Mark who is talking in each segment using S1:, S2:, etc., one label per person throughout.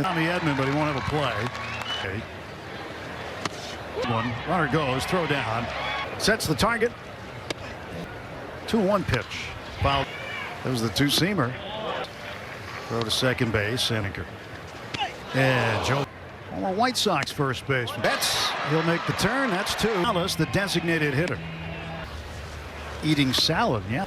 S1: Tommy Edman, but he won't have a play. Okay. One runner goes, throw down, sets the target. 2-1 pitch. Foul. That was the two-seamer. Throw to second base. And Joe. Former White Sox first baseman. He'll make the turn. That's two. Alice, the designated hitter. Eating salad. Yeah.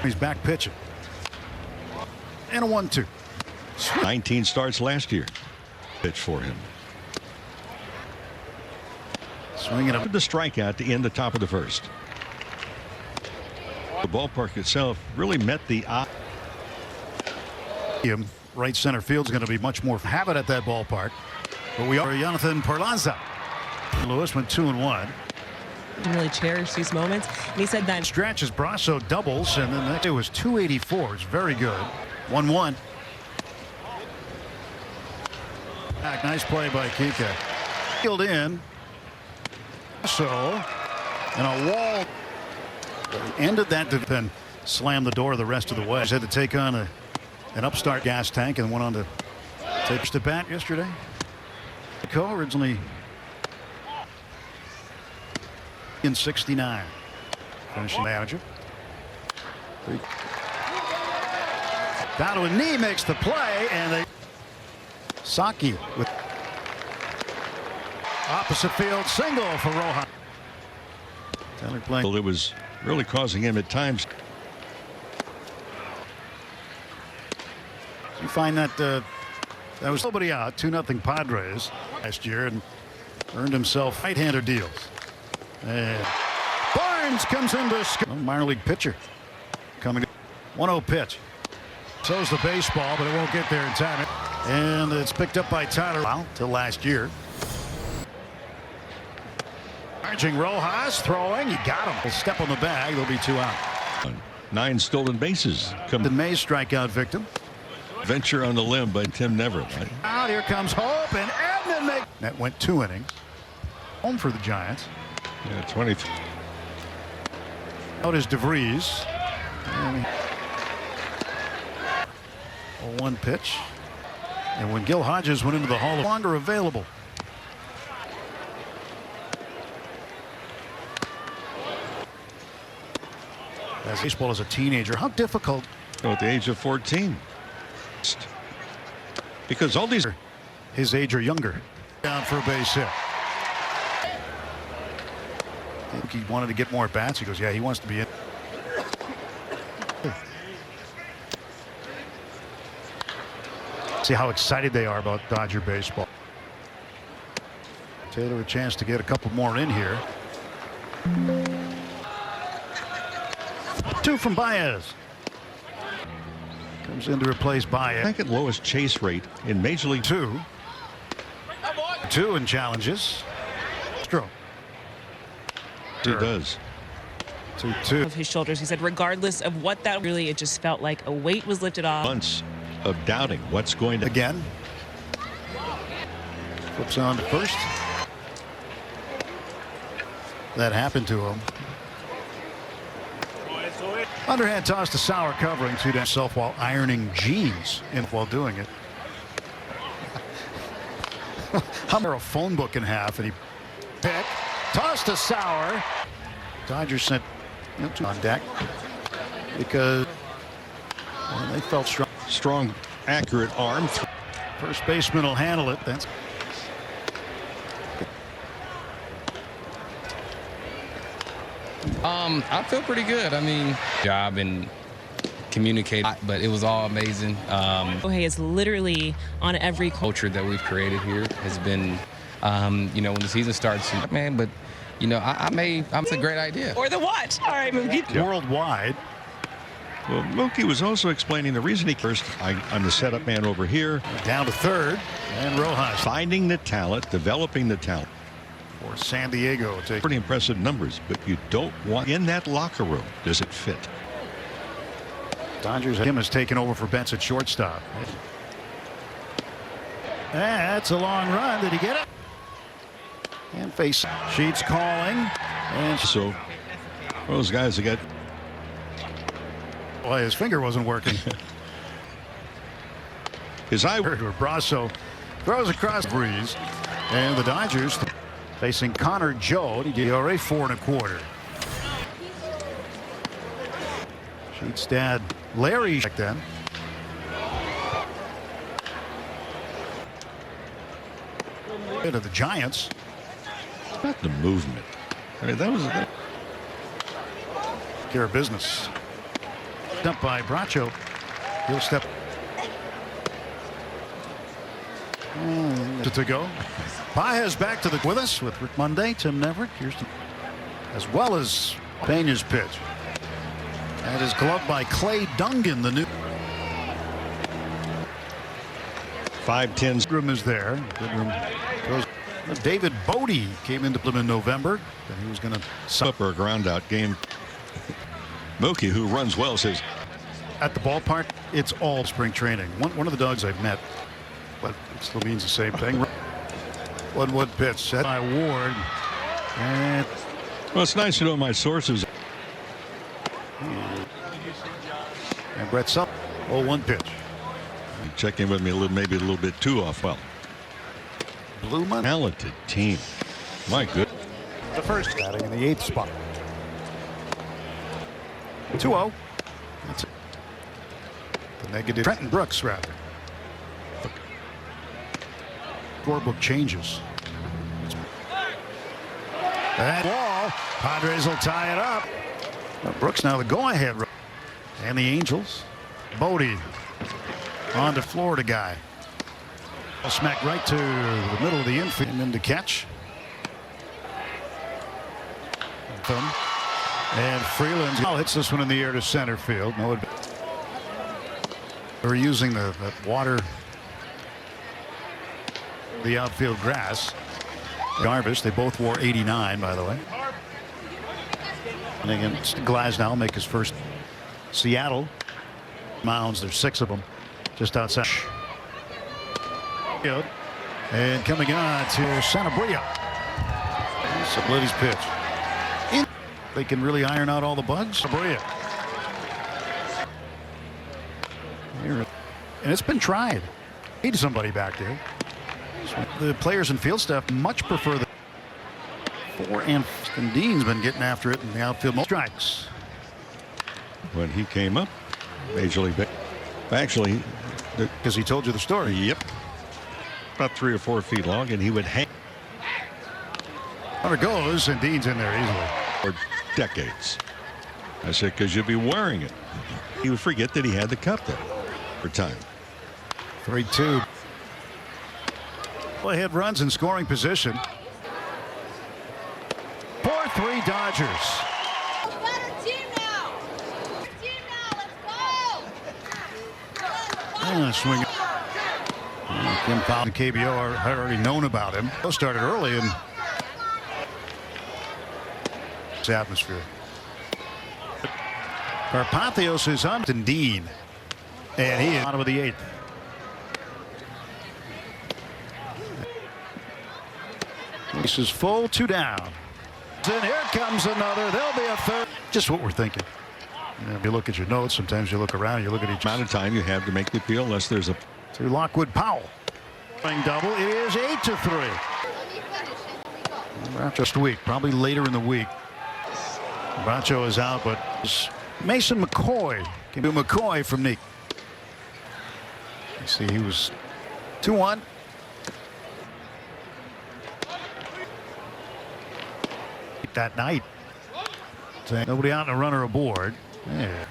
S1: He's back pitching. And a 1-2.
S2: 19 starts last year. Pitch for him.
S1: Swinging up
S2: the strikeout to end the top of the first. The ballpark itself really met the eye.
S1: Right center field's going to be much more habit at that ballpark. But we are Jonathan Perlaza. Lewis went 2-1.
S3: He really cherished these moments. And he said that
S1: stretch as Brasso doubles, and then it was 284. It's very good. 1-1. Nice play by Kika. Field in. So, and a wall ended that to then slam the door the rest of the way. He had to take on an upstart gas tank and went on to take the bat yesterday. Originally in 69. Finishing manager. Down to a knee, makes the play, and they Saki with opposite field single for Rojas. Taylor playing.
S2: Well, it was really causing him at times.
S1: You find that that was nobody out. 2-0 Padres last year and earned himself right-hander deals. And Barnes comes into minor league pitcher coming. 1-0 pitch. So's the baseball, but it won't get there in time. And it's picked up by Tyler till last year. Charging Rojas, throwing. He got him. He'll step on the bag. There'll be 2 out.
S2: 9 stolen bases.
S1: The May strikeout victim.
S2: Venture on the limb by Tim Neverett.
S1: Out here comes Hope, and Edman that went 2 innings. Home for the Giants.
S2: Yeah, 23.
S1: Out is DeVries. And 1 pitch. And when Gil Hodges went into the Hall of longer available. As baseball as a teenager, how difficult?
S2: At the age of 14. Because all these are
S1: his age or younger. Down for a base hit. I think he wanted to get more bats. He goes, yeah, he wants to be in. See how excited they are about Dodger baseball. Taylor a chance to get a couple more in here. 2 from Baez. Comes in to replace Baez.
S2: Second lowest chase rate in Major League.
S1: 2 and challenges. Stroke.
S2: He does.
S1: 2-2.
S3: of his shoulders. He said regardless of what that really, it just felt like a weight was lifted off.
S2: Months of doubting what's going to
S1: again. Flips on to first. That happened to him. Underhand toss to Sauer covering 2 down himself while ironing jeans while doing it. Hummer a phone book in half and he pick. Toss to Sauer. Dodgers sent on deck because they felt strong.
S2: Strong, accurate arm.
S1: First baseman will handle it. That's
S4: I feel pretty good. I mean, job and communicate, but it was all amazing.
S3: Shohei is literally on every
S4: culture that we've created here has been, you know, when the season starts, man, but, you know, it's a great idea.
S3: or the what? All right, Mookie.
S1: worldwide.
S2: Well, Mookie was also explaining the reason he first. I'm the setup man over here.
S1: Down to third, and Rojas
S2: Finding the talent, developing the talent.
S1: for San Diego.
S2: Pretty impressive numbers, but you don't want in that locker room. Does it fit?
S1: Dodgers him has taken over for Betts at shortstop. That's a long run. Did he get it? And face Sheets calling. And
S2: So those guys that got.
S1: well, his finger wasn't working.
S2: His eye.
S1: Where Brasso throws across the breeze, and the Dodgers facing Connor Joe. He ERA 4.25. Sheets dad Larry back then. To the Giants.
S2: Not the movement. I mean, that was
S1: Care of business. Up by Bracho. He'll step. To go. Paez back to the with us with Rick Monday, Tim Neverett, Kirsten, as well as Pena's pitch. That is gloved by Clay Dungan, the new
S2: 5-10.
S1: Goodrum is there. Goodrum goes. David Bodie came into them in November, and he was going to
S2: Up or a ground out game. Mookie, who runs well, says
S1: at the ballpark. It's all spring training. One of the dogs I've met, but it still means the same thing. 1-1 pitch set by Ward, and
S2: well, it's nice to know my sources.
S1: Brett Supp. 0-1 pitch.
S2: Check in with me maybe a little bit too off. Well,
S1: Blue Monday.
S2: talented team. My good.
S1: The first batting in the 8th spot. 2-0. That's it. The negative. Trenton Brooks, rather. Scorebook changes. That ball. Padres will tie it up. Brooks now the go-ahead. And the Angels. Bodie on to Florida guy. Smack right to the middle of the infield and then to catch. And Freeland hits this one in the air to center field. No, they're using the water, the outfield grass. Darvish, they both wore 89, by the way. And again, Glasnow make his first. Seattle mounds, there's 6 of them just outside. And coming on to Sanabria. Sablitti's pitch. They can really iron out all the bugs. Sanabria. And it's been tried. Need somebody back there. The players and field staff much prefer the 4 and Dean's been getting after it in the outfield. Strikes.
S2: When he came up, Major League actually,
S1: because he told you the story.
S2: Yep. About 3 or 4 feet long, and he would hang.
S1: There goes, and Dean's in there easily.
S2: For decades. I said, because you'll be wearing it. He would forget that he had the cup there for time.
S1: 3-2. Ahead runs in scoring position. 4-3 Dodgers. Swing. Kim Fowler and KBO had already known about him. Those started early in this atmosphere. Carpathios is on to Dean, and he is out of the 8th. This is full, 2 down. And here comes another. There'll be a third. Just what we're thinking. If you look at your notes, sometimes you look around, you look at each
S2: amount of time you have to make the appeal, unless there's a
S1: to Lockwood Powell. Double. It is 8-3. Just a week, probably later in the week. Bracho is out, but Mason McCoy can do McCoy from Nick. You see, he was 2-1. That night, nobody out and a runner aboard. Yeah.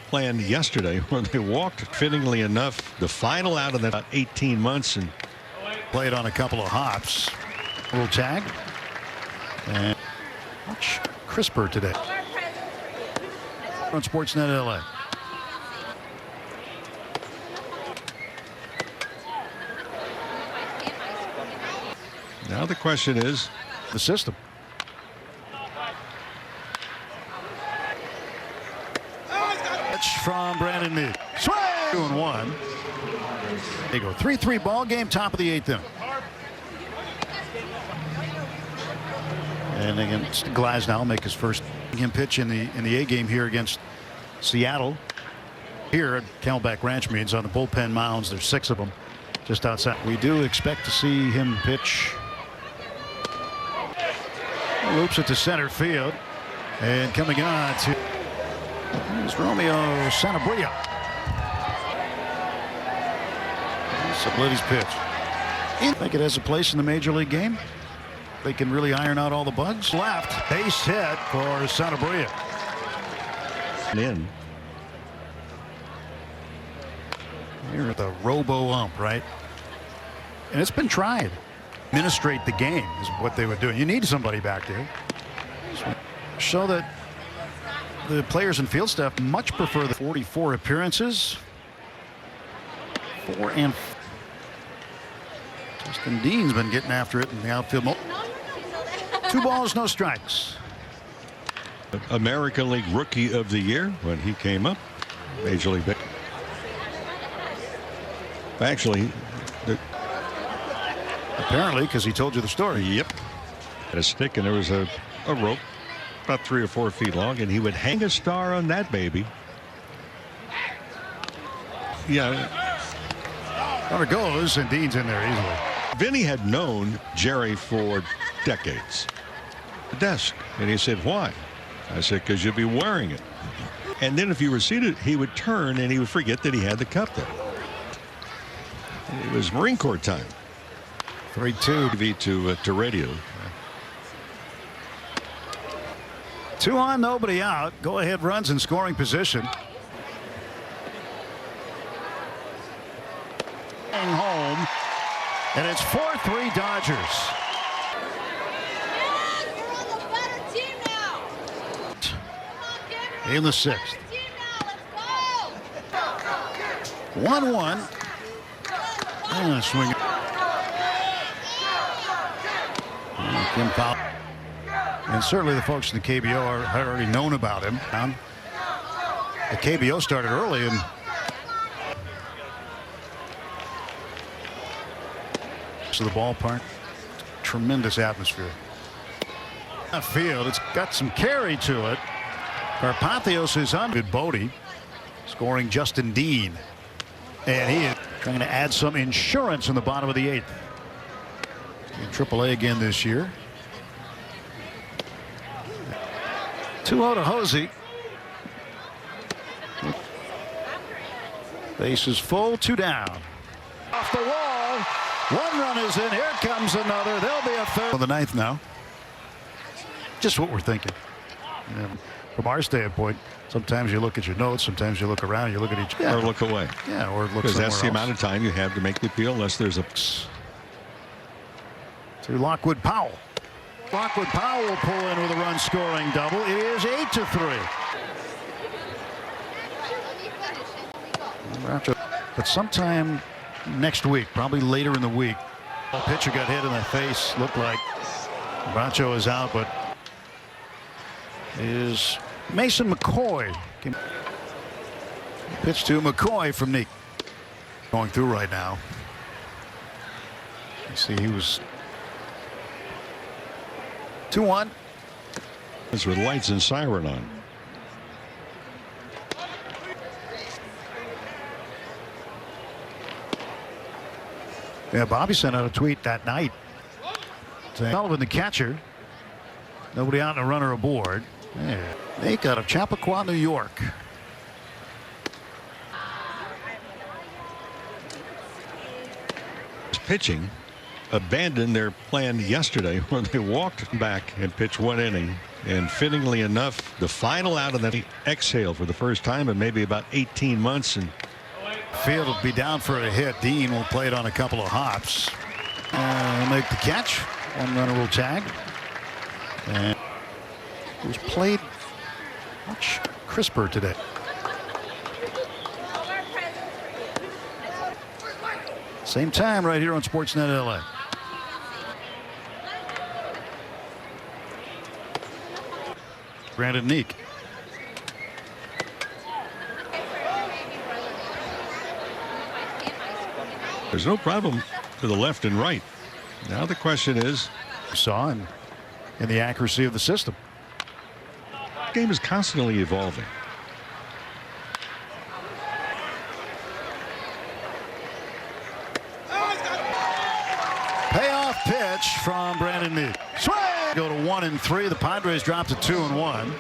S2: Planned yesterday when they walked, fittingly enough, the final out of that about 18 months and
S1: played on a couple of hops. Little tag and much crisper today on Sportsnet LA.
S2: Now the question is
S1: the system. From Brandon Mead. Swing! 2-1. They go 3-3 ball game, top of the 8th inning. And again, Glasnow make his first pitch in the A game here against Seattle. Here at Camelback Ranch means on the bullpen mounds. There's 6 of them just outside. We do expect to see him pitch. Loops it to center field. And coming on to is Romeo Sanabria. Sablitti's pitch. I think it has a place in the major league game. They can really iron out all the bugs. Left base hit for Sanabria.
S2: In.
S1: Here at the robo-ump, right? And it's been tried. Administrate the game is what they would do. You need somebody back there. Show that the players and field staff much prefer the 44 appearances. 4 and Justin Dean's been getting after it in the outfield. 2 balls, no strikes.
S2: American League Rookie of the Year when he came up. Major League. Actually,
S1: apparently, because he told you the story.
S2: Yep. Had a stick and there was a rope about 3 or 4 feet long, and he would hang a star on that baby. Yeah.
S1: There it goes, and Dean's in there easily.
S2: Vinny had known Jerry for decades. The desk. And he said, why? I said, because you'll be wearing it. And then if you were seated, he would turn and he would forget that he had the cup there. It was Marine Corps time.
S1: 3-2.
S2: TV to radio.
S1: 2 on, nobody out. Go ahead runs in scoring position. Home. And it's 4-3 Dodgers. In the 6th. 1-1. And swing. Kim Powell. And certainly the folks in the KBO are already known about him. The KBO started early and to the ballpark. Tremendous atmosphere. Field, it's got some carry to it. Carpathios is on. Good Bodie scoring Justin Dean. And he is trying to add some insurance in the bottom of the 8th. In AAA again this year. 2-0 to Hosey. Base is full, 2 down. Off the wall. 1 run is in. Here comes another. There'll be a 3rd. On the 9th now. Just what we're thinking. And from our standpoint, sometimes you look at your notes, sometimes you look around, you look at each other.
S2: Or look away.
S1: Yeah, or look
S2: because that's the
S1: else.
S2: amount of time you have to make the appeal unless there's a.
S1: To Lockwood Powell. Lockwood Powell will pull in with a run scoring double. It is 8-3. But sometime next week, probably later in the week, pitcher got hit in the face. Looked like Bracho is out, but is Mason McCoy. Pitch to McCoy from Neek. Going through right now. You see he was 2-1.
S2: It's with lights and siren on.
S1: Yeah, Bobby sent out a tweet that night saying Sullivan the catcher. Nobody out and a runner aboard. Yeah. Nate out of Chappaqua, New York.
S2: Pitching abandoned their plan yesterday when they walked back and pitched 1 inning. And fittingly enough, the final out of that exhale for the first time in maybe about 18 months. And
S1: Field will be down for a hit. Dean will play it on a couple of hops. He'll make the catch. 1 runner will tag. And it was played much crisper today. Same time right here on Sportsnet LA. Brandon Neek.
S2: there's no problem to the left and right. Now the question is,
S1: Saw in the accuracy of the system.
S2: the game is constantly evolving.
S1: pitch from Brandon Mead. Swing! Go to 1-3. The Padres drop to 2-1.